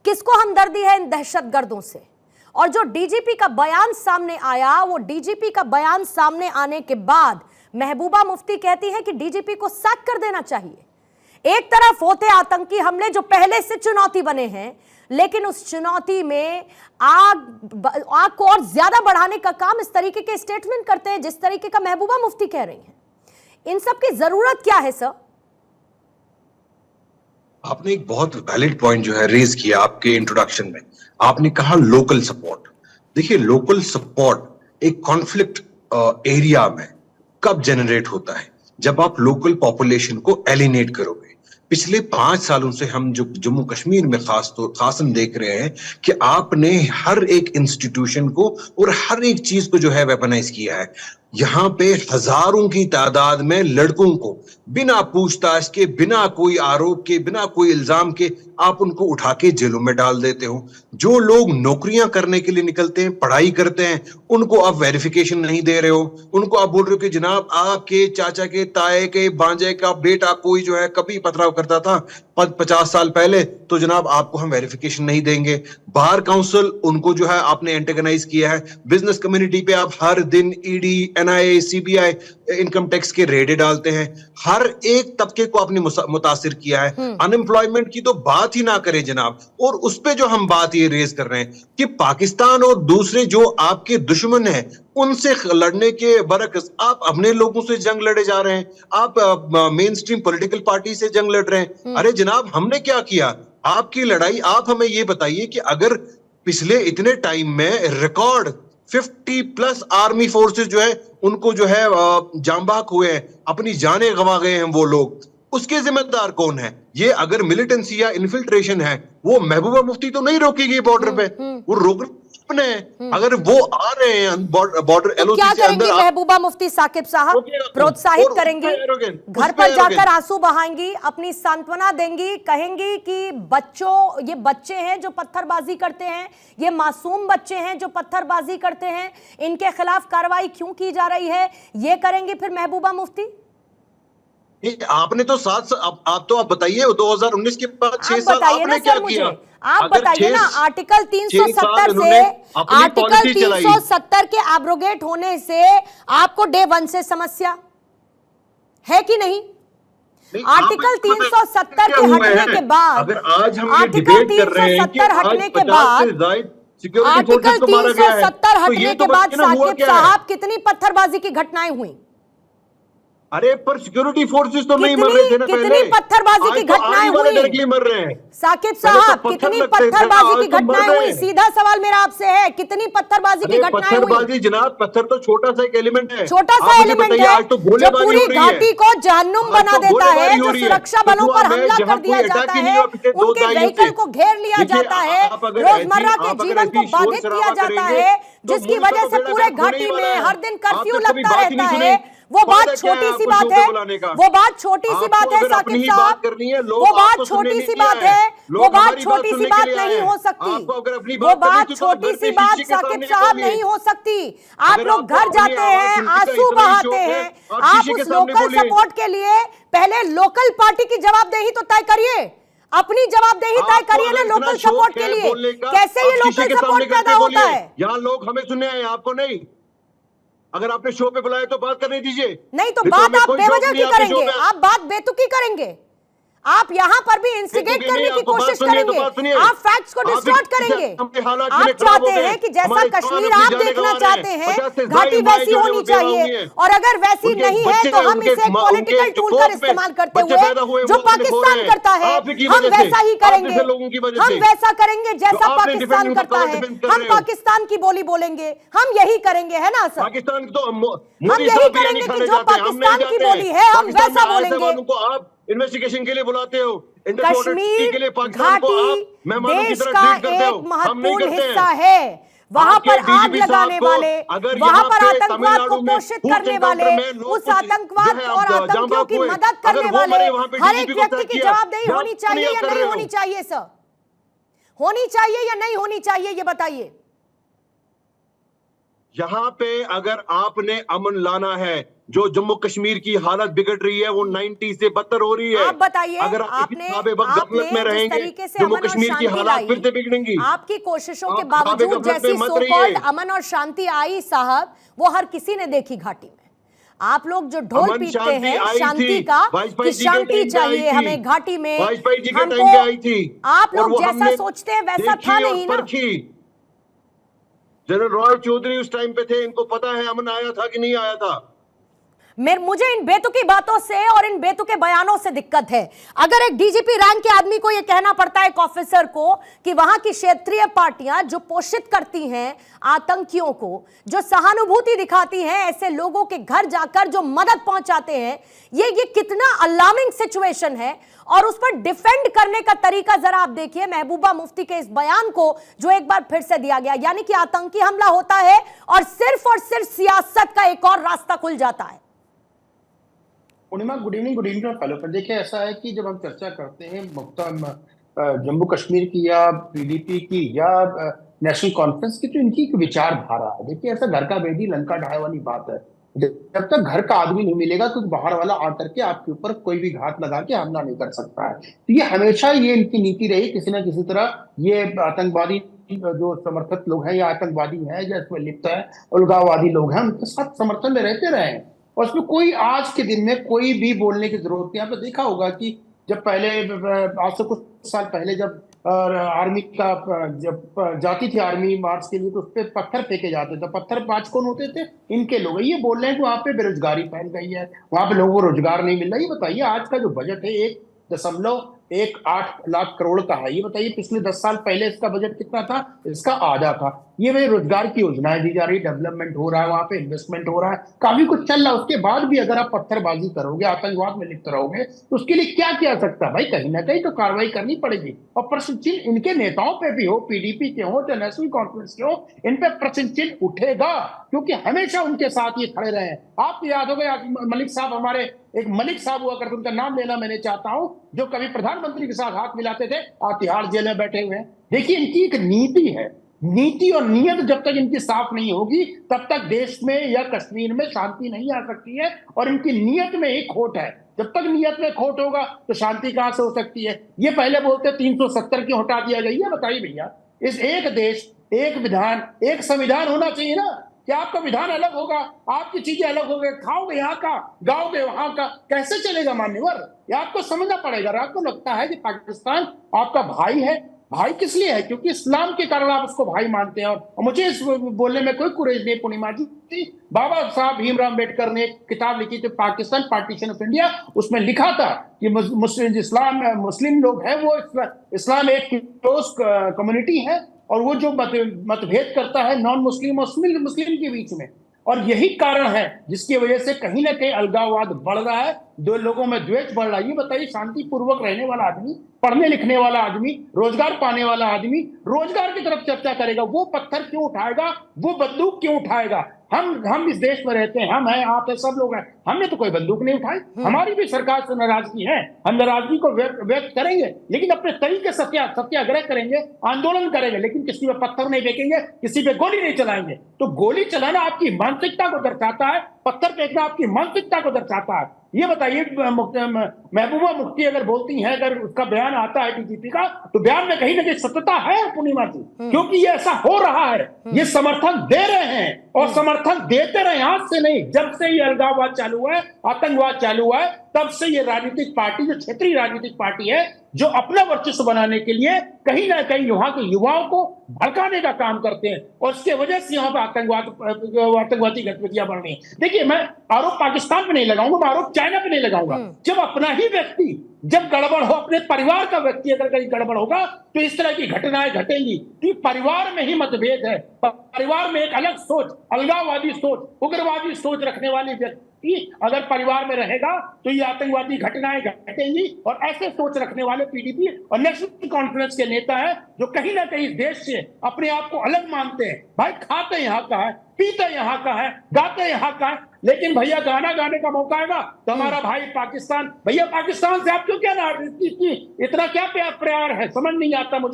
किसको हमदर्दी है इन दहशतगर्दों से? और जो डीजीपी का बयान सामने आया, वो डीजीपी का बयान सामने आने के बाद महबूबा मुफ्ती कहती है कि डीजीपी को सैक कर देना चाहिए। एक तरफ होते आतंकी हमले जो पहले से चुनौती बने हैं, लेकिन उस चुनौती में आग को और ज्यादा बढ़ाने का काम इस तरीके के स्टेटमेंट करते हैं जिस तरीके का महबूबा मुफ्ती कह रही हैं। इन सब की जरूरत क्या है सर? आपने एक बहुत वैलिड पॉइंट जो है रेज किया आपके इंट्रोडक्शन में। आपने कहा लोकल सपोर्ट। देखिए, लोकल सपोर्ट एक कॉन्फ्लिक्ट एरिया में कब जनरेट होता है? जब आप लोकल पॉपुलेशन को एलिनेट करोगे। पिछले 5 सालों से हम जो जम्मू कश्मीर में खासन देख रहे हैं कि आपने हर एक इंस्टीट्यूशन को और हर एक चीज को जो है वेपनाइज किया है। यहाँ पे हजारों की तादाद में लड़कों को बिना पूछताछ के, बिना कोई आरोप के, बिना कोई इल्जाम के आप उनको उठा के जेलों में डाल देते हो। जो लोग नौकरियां करने के लिए निकलते हैं, पढ़ाई करते हैं, उनको आप वेरिफिकेशन नहीं दे रहे हो। उनको आप बोल रहे हो कि जनाब आपके चाचा के, ताए के, भांजे का बेटा कोई जो है कभी पथराव करता था 50 साल पहले, तो जनाब आपको हम वेरिफिकेशन नहीं देंगे। बार काउंसिल, उनको जो है आपने एंटेगनाइज किया है। बिजनेस कम्युनिटी पे आप हर दिन ED, NIA, CBI, income tax के रेडे डालते हैं। हर एक तबके को आपने मुतासिर किया है। अनएम्प्लॉयमेंट की तो बात ही ना करें जनाब। और उस पे जो हम बात ये रेज कर रहे हैं कि पाकिस्तान और दूसरे जो आपके दुश्मन हैं उनसे लड़ने के बरकस आप अपने लोगों से जंग लड़े जा रहे हैं। आप मेन स्ट्रीम पॉलिटिकल पार्टी से जंग लड़ रहे हैं। अरे जनाब, हमने क्या किया? आपकी लड़ाई, आप हमें ये बताइए कि अगर पिछले इतने टाइम में रिकॉर्ड 50+ आर्मी फोर्सेस जो है उनको जो है जांबाक हुए हैं, अपनी जानें गंवा गए हैं वो लोग, उसके जिम्मेदार कौन है? ये अगर मिलिटेंसी या इन्फिल्ट्रेशन है, वो महबूबा मुफ्ती तो नहीं रोकेगी बॉर्डर पे, वो रोकने अपने। अगर वो आ रहे हैं बॉर्डर एलओसी क्या से अंदर, करेंगी महबूबा मुफ्ती साकिब साहब? प्रोत्साहित करेंगी, घर पर जाकर आंसू बहाएंगी, अपनी सांत्वना देंगी, कहेंगी कि बच्चों, ये बच्चे हैं जो पत्थरबाजी करते हैं, ये मासूम बच्चे हैं जो पत्थरबाजी करते हैं, इनके खिलाफ कार्रवाई क्यों की जा रही है? ये करेंगी फिर महबूबा मुफ्ती? आपने तो आप बताइए 2019 के बाद 6 साल आपने क्या किया? आप बताइए ना। आर्टिकल 370 से, आर्टिकल 370 के एब्रोगेट होने से आपको डे 1 से समस्या है कि नहीं? आर्टिकल 370 के हटने के बाद, आर्टिकल 370 हटने के बाद, आर्टिकल 370 हटने के बाद साकिब साहब कितनी पत्थरबाजी की घटनाएं हुई? अरे पर सिक्योरिटी फोर्सेस तो नहीं मर रहे थे ना पहले। कितनी पत्थरबाजी की घटनाएं हुई मर रहे हैं साकिब साहब? कितनी पत्थरबाजी की घटनाएं हुई? सीधा सवाल मेरा आपसे है, कितनी पत्थरबाजी की घटनाएं हुई? जनाब, पत्थर तो छोटा सा एक एलिमेंट है, छोटा सा एलिमेंट है जो पूरी घाटी को जहन्नुम बना देता है, जो सुरक्षा बलों पर हमला कर दिया जाता है, उनके व्हीकल को घेर लिया जाता है, रोजमर्रा के जीवन को बाधित किया जाता है, जिसकी वजह से पूरे घाटी में हर दिन कर्फ्यू लगता रहता है। वो बात छोटी सी बात है, वो बात छोटी सी बात है साकिब साहब, वो बात छोटी सी बात है, वो बात छोटी सी बात नहीं हो सकती, वो बात छोटी सी बात साकिब साहब नहीं हो सकती। आप लोग घर जाते हैं, आंसू बहाते हैं, आप उस लोकल सपोर्ट के लिए पहले लोकल पार्टी की जवाबदेही तो तय करिए, अपनी जवाबदेही तय करिए ना लोकल सपोर्ट के लिए। कैसे ये लोकल सपोर्ट पैदा होता है? यहाँ लोग हमें सुनने आए, आपको नहीं। अगर आपने शो पे बुलाया तो बात करने दीजिए। नहीं तो बात आप बेवजह की करेंगे, आप बात बेतुकी करेंगे, आप यहां पर भी इंस्टिगेट करने की कोशिश करेंगे, आप फैक्ट्स को डिस्टॉर्ट करेंगे। आप चाहते हैं कि जैसा कश्मीर आप देखना चाहते हैं घाटी वैसी होनी चाहिए, और अगर वैसी नहीं है तो हम इसे पॉलिटिकल टूल का इस्तेमाल करते हुए जो पाकिस्तान करता है हम वैसा ही करेंगे, हम वैसा करेंगे जैसा पाकिस्तान करता है, हम पाकिस्तान की बोली बोलेंगे, हम यही करेंगे, है ना सर? पाकिस्तान तो हम यही करेंगे कि जो पाकिस्तान की बोली है हम वैसा बोलेंगे। इन्वेस्टिगेशन के लिए बुलाते हो, कश्मीर घाटी देश का एक महत्वपूर्ण हिस्सा है, वहां पर आग लगाने वाले, वहां पर आतंकवाद को पोषित करने वाले, उस आतंकवाद और आतंकियों की मदद करने वाले हर एक व्यक्ति की जवाबदेही होनी चाहिए या नहीं होनी चाहिए सर? होनी चाहिए या नहीं होनी चाहिए, ये बताइए। यहां पे अगर आपने अमन लाना है जो जम्मू कश्मीर की हालत बिगड़ रही है वो 90 से बदतर हो रही है। आप बताइए, अगर आपने गफलत में रहेंगे, तरीके से जम्मू अमन और कश्मीर की शांति हालात फिर से बिगड़ेंगी। आपकी कोशिशों के आप बावजूद गफलत में जैसी मत सो रहिए। कॉल्ड अमन और शांति आई साहब, वो हर किसी ने देखी घाटी में। आप लोग जो ढोल अमन पीटते शांति हैं आई शांति थी, का, वाजपेयी कि जी के शांति टाइम पे आई चाहिए थी, हमें घाटी में, वाजपेयी जी के हमको, टाइम पे आई थी, आप और लोग वो जैसा हमने सोचते हैं वैसा देखी था और नहीं ना। परखी। जनरल रॉय चौधरी उस टाइम पे थे, इनको पता है अमन आया था कि नहीं आया था। मुझे इन बेतुकी बातों से और इन बेतुके बयानों से दिक्कत है। अगर एक डीजीपी रैंक के आदमी को यह कहना पड़ता है एक ऑफिसर को कि वहां की क्षेत्रीय पार्टियां जो पोषित करती हैं आतंकियों को, जो सहानुभूति दिखाती हैं ऐसे लोगों के घर जाकर जो मदद पहुंचाते हैं, ये कितना अलार्मिंग सिचुएशन है। और उस पर डिफेंड करने का तरीका जरा आप देखिए महबूबा मुफ्ती के इस बयान को जो एक बार फिर से दिया गया, यानी कि आतंकी हमला होता है और सिर्फ सियासत का एक और रास्ता खुल जाता है। पूर्णिमा, गुड इवनिंग फॉलो पर। देखिए, ऐसा है कि जब हम चर्चा करते हैं जम्मू कश्मीर की या पीडीपी की या नेशनल कॉन्फ्रेंस की, तो इनकी एक विचारधारा है। देखिए, ऐसा घर का भेदी लंका ढाए वाली बात है। जब तक घर का आदमी नहीं मिलेगा तो बाहर वाला आकर के आपके ऊपर कोई भी घात लगा के हमला नहीं कर सकता है। तो ये हमेशा ये इनकी नीति रही, किसी ना किसी तरह ये आतंकवादी जो समर्थक लोग हैं या आतंकवादी हैं या इसमें लिप्त है उलगाववादी लोग हैं, उनके साथ समर्थन में रहते रहे हैं। और उसमें कोई आज के दिन में कोई भी बोलने की जरूरत नहीं। आपने देखा होगा कि जब पहले, आज से कुछ साल पहले, जब आर्मी का जब जाती थी आर्मी मार्च के लिए, तो उस पर पत्थर फेंके जाते थे। पत्थरबाज कौन होते थे? इनके लोग। ये बोल रहे हैं कि वहां पे बेरोजगारी फैल गई है, वहां पे लोगों को रोजगार नहीं मिल रहा। ये बताइए, आज का जो बजट है 1.18 लाख करोड़ का है। ये बताइए पिछले 10 साल पहले इसका बजट कितना था? इसका आधा था। ये भाई रोजगार की योजनाएं दी जा रही, डेवलपमेंट हो रहा है, वहां पे इन्वेस्टमेंट हो रहा है, काफी कुछ चल रहा है। उसके बाद भी अगर आप पत्थरबाजी करोगे, आतंकवाद में लिप्त रहोगे, तो उसके लिए क्या किया सकता है भाई? कहीं ना कहीं तो कार्रवाई करनी पड़ेगी। और प्रश्न चिन्ह इनके नेताओं पे भी हो, पीडीपी के हो, चाहे नेशनल कॉन्फ्रेंस के हो, इन पे प्रश्न चिन्ह उठेगा, क्योंकि हमेशा उनके साथ ये खड़े रहे हैं। आपको याद होगा मलिक साहब, हमारे एक मलिक साहब हुआ करते, उनका नाम लेना मैंने चाहता हूं, जो कभी प्रधानमंत्री के साथ हाथ मिलाते थे, तिहाड़ जेल में बैठे हुए हैं। देखिए, इनकी एक नीति है, नीति और नियत जब तक इनकी साफ नहीं होगी तब तक देश में या कश्मीर में शांति नहीं आ सकती है। और इनकी नियत में एक खोट है। जब तक नियत में खोट होगा तो शांति कहां से हो सकती है? ये पहले बोलते 370 क्यों हटा दिया गया? ये बताइए भैया, इस एक देश, एक विधान, एक संविधान होना चाहिए ना। क्या आपका विधान अलग होगा, आपकी चीजें अलग होंगे, खाओगे यहाँ का, गाओगे वहां का, कैसे चलेगा मान्यवर? ये आपको समझना पड़ेगा। आपको लगता है कि पाकिस्तान आपका भाई है। भाई किस लिए है? क्योंकि इस्लाम के कारण आप उसको भाई मानते हैं। और मुझे इस बोलने में कोई कुरेज नहीं। पूर्णिमा जी, बाबा साहब भीमराव अम्बेडकर ने एक किताब लिखी थी, पाकिस्तान पार्टीशन ऑफ इंडिया। उसमें लिखा था कि मुस्लिम लोग हैं, वो इस्लाम एक क्लोज कम्युनिटी है, और वो जो मतभेद करता है नॉन मुस्लिम और मुस्लिम के बीच में। और यही कारण है जिसकी वजह से कहीं ना कहीं अलगाववाद बढ़ रहा है, दो लोगों में द्वेष बढ़ रहा है। ये बताइए, शांतिपूर्वक रहने वाला आदमी, पढ़ने लिखने वाला आदमी, रोजगार पाने वाला आदमी रोजगार की तरफ चर्चा करेगा, वो पत्थर क्यों उठाएगा? वो बंदूक क्यों उठाएगा? हम इस देश में रहते हैं, हम हैं, आप हैं, सब लोग हैं। हमने तो कोई बंदूक नहीं उठाई। हमारी भी सरकार से नाराजगी है, हम नाराजगी को व्यक्त करेंगे, लेकिन अपने तरीके सत्याग्रह करेंगे, आंदोलन करेंगे, लेकिन किसी पे पत्थर नहीं फेंकेंगे, किसी पे गोली नहीं चलाएंगे। तो गोली चलाना आपकी मानसिकता को दर्शाता है, पत्थर फेंकना आपकी मानसिकता को दर्शाता है। ये बताइए, महबूबा मुफ्ती अगर बोलती हैं, अगर उसका बयान आता है डीजीपी का, तो बयान में कहीं ना कहीं सत्यता है पूर्णिमा जी, क्योंकि ये ऐसा हो रहा है। ये समर्थन दे रहे हैं और समर्थन देते रहे, आज से नहीं। जब से ये अलगाववाद चालू हुआ है, आतंकवाद चालू हुआ है, तब से ये राजनीतिक पार्टी, जो क्षेत्रीय राजनीतिक पार्टी है, जो अपना वर्चस्व बनाने के लिए कहीं ना कहीं यहाँ के युवाओं को भड़काने का काम करते हैं, और उसके वजह से यहाँ पर आतंकवादी गतिविधियां बढ़ रही हैं। देखिए, मैं आरोप पाकिस्तान पे नहीं लगाऊंगा, मैं आरोप चाइना पे नहीं लगाऊंगा। जब अपना ही व्यक्ति, जब गड़बड़ हो, अपने परिवार का व्यक्ति अगर कहीं गड़बड़ होगा, तो इस तरह की घटनाएं घटेंगी। तो परिवार में ही मतभेद है, परिवार में एक अलग सोच, अलगाववादी सोच, उग्रवादी सोच रखने वाली व्यक्ति अगर परिवार में रहेगा तो ये आतंकवादी घटनाएं घटेंगी। और ऐसे सोच रखने वाले पीडीपी और नेशनल कॉन्फ्रेंस के नेता हैं, जो कहीं ना कहीं देश से अपने आप को अलग मानते हैं। भाई, खाते यहाँ का है, पीते यहाँ का है, गाते यहाँ का है, लेकिन भैया गाना गाने का मौका आएगा तो हमारा भाई पाकिस्तान, भैया पाकिस्तान से आप क्यों क्या इतना क्या प्यार है? समझ नहीं आता मुझे।